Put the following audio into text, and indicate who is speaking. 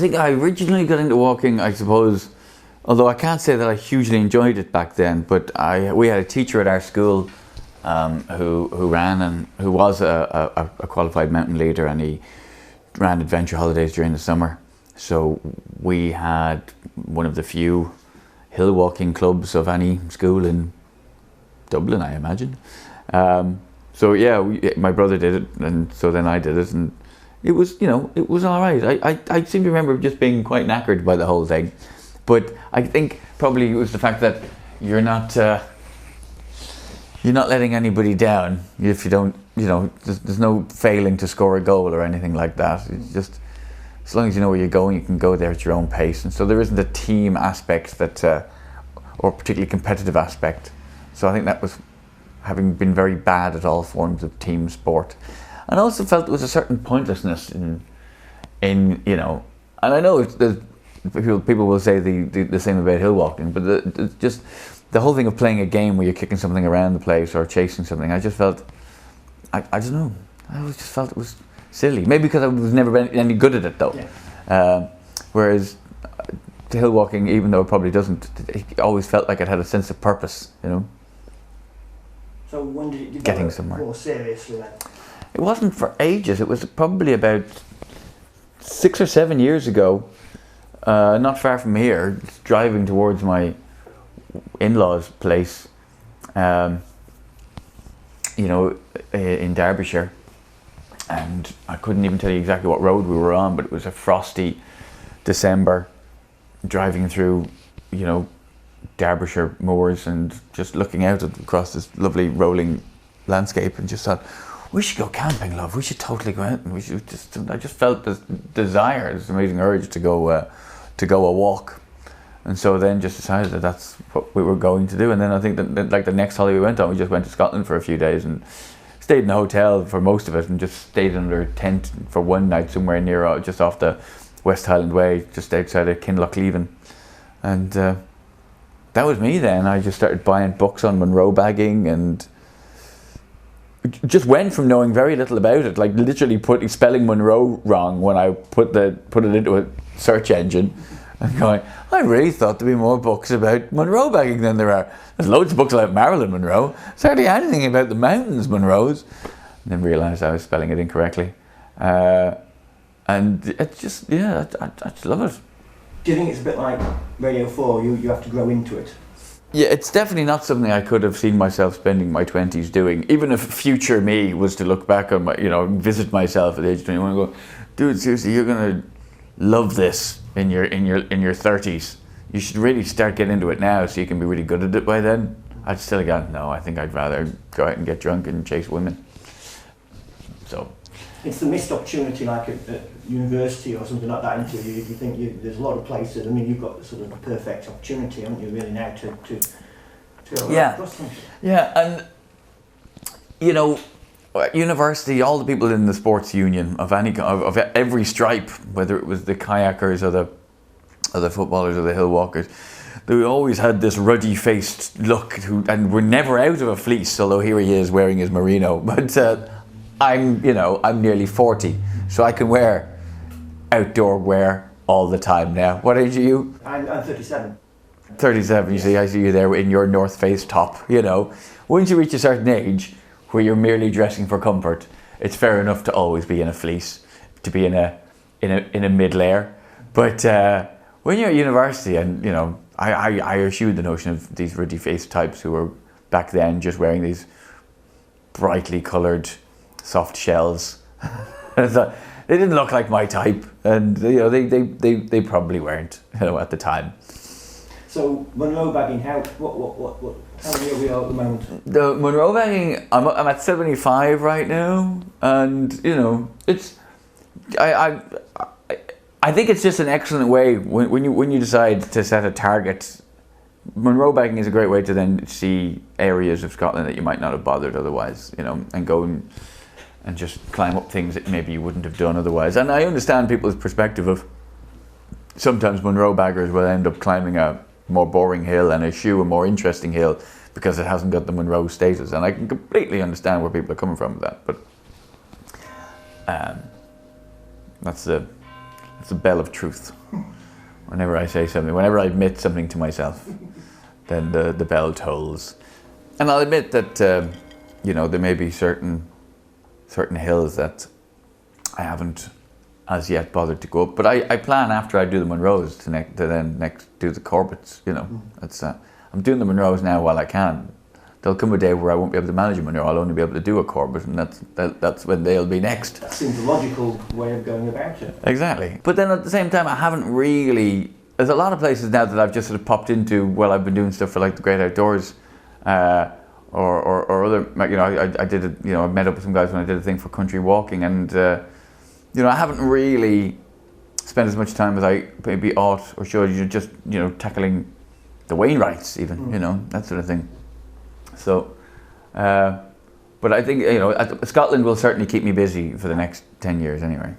Speaker 1: think I originally got into walking, I suppose, although I can't say that I hugely enjoyed it back then, but we had a teacher at our school who ran and who was a qualified mountain leader, and he ran adventure holidays during the summer. So we had one of the few hill walking clubs of any school in Dublin, I imagine. So yeah, my brother did it, and so then I did it, and it was, it was all right. I seem to remember just being quite knackered by the whole thing, but I think probably it was the fact that you're not letting anybody down if you don't, there's no failing to score a goal or anything like that. It's just, as long as you know where you're going, you can go there at your own pace. And so there isn't a team aspect or particularly competitive aspect. So I think that was, having been very bad at all forms of team sport. And I also felt there was a certain pointlessness in and I know people will say the same about hill walking, but the whole thing of playing a game where you're kicking something around the place or chasing something, I just felt, I don't know, I always just felt it was silly. Maybe because I was never been any good at it though. Yeah. Whereas the hill walking, even though it probably doesn't, it always felt like it had a sense of purpose,
Speaker 2: So when did it develop
Speaker 1: getting somewhere
Speaker 2: more seriously then?
Speaker 1: It wasn't for ages. It was probably about 6 or 7 years ago, not far from here, driving towards my in-laws' place, in Derbyshire, and I couldn't even tell you exactly what road we were on, but it was a frosty December, driving through, Derbyshire moors and just looking out across this lovely rolling landscape, and just thought, we should go camping, love. We should totally go out, and I just felt this desire, this amazing urge to go a walk. And so then just decided that that's what we were going to do. And then I think that like the next holiday we went on, we just went to Scotland for a few days and stayed in a hotel for most of it, and just stayed under a tent for one night somewhere near, just off the West Highland Way, just outside of Kinlochleven. And that was me then. I just started buying books on munro bagging, and just went from knowing very little about it, like literally spelling Munro wrong when I put it into a search engine, and going, I really thought there'd be more books about munro bagging than there are. There's loads of books about Marilyn Monroe. There's hardly anything about the mountains Munros. And then realised I was spelling it incorrectly. And it's just, I just love it.
Speaker 2: Do you think it's a bit like Radio 4, you have to grow into it?
Speaker 1: Yeah, it's definitely not something I could have seen myself spending my 20s doing. Even if future me was to look back on my, visit myself at the age of 21 and go, dude, seriously, you're going to love this in your 30s. You should really start getting into it now so you can be really good at it by then. I'd still go, no, I think I'd rather go out and get drunk and chase women. So
Speaker 2: it's the missed opportunity, like at university or something like that, into you think there's a lot of places. I mean, you've got sort of the perfect opportunity, haven't you, really, now to
Speaker 1: yeah. Yeah, and university, all the people in the sports union of every stripe, whether it was the kayakers or the footballers or the hill walkers, they always had this ruddy-faced look, and were never out of a fleece. Although here he is wearing his merino, but I'm nearly 40, so I can wear outdoor wear all the time now. What age are you?
Speaker 2: I'm 37.
Speaker 1: 37. You see, I see you there in your North Face top. Once you reach a certain age where you're merely dressing for comfort, it's fair enough to always be in a fleece, to be in a mid-layer. But when you're at university, and I eschew the notion of these ruddy-faced types who were back then just wearing these brightly coloured soft shells. They didn't look like my type, and they probably weren't at the time.
Speaker 2: So munro bagging, how many are we at the moment?
Speaker 1: The munro bagging, I'm at 75 right now, and it's I think it's just an excellent way when you decide to set a target. Munro bagging is a great way to then see areas of Scotland that you might not have bothered otherwise, and go and just climb up things that maybe you wouldn't have done otherwise. And I understand people's perspective of sometimes munro baggers will end up climbing a more boring hill and eschew a more interesting hill because it hasn't got the Munro status, and I can completely understand where people are coming from with that. But that's the It's a bell of truth. Whenever I say something, whenever I admit something to myself, then the bell tolls. And I'll admit that there may be certain hills that I haven't as yet bothered to go up. But I plan after I do the Munros to then next do the Corbetts. That's I'm doing the Munros now while I can. There'll come a day where I won't be able to manage a Munro. I'll only be able to do a Corbett, and that's when they'll be next.
Speaker 2: That seems a logical way of going about it.
Speaker 1: Exactly. But then at the same time, I haven't really. There's a lot of places now that I've just sort of popped into while I've been doing stuff for like the Great Outdoors, or other. I did it. I met up with some guys when I did a thing for country walking, and I haven't really spent as much time as I maybe ought or should. Just tackling the Wainwrights, even that sort of thing. So, but I think Scotland will certainly keep me busy for the next 10 years anyway.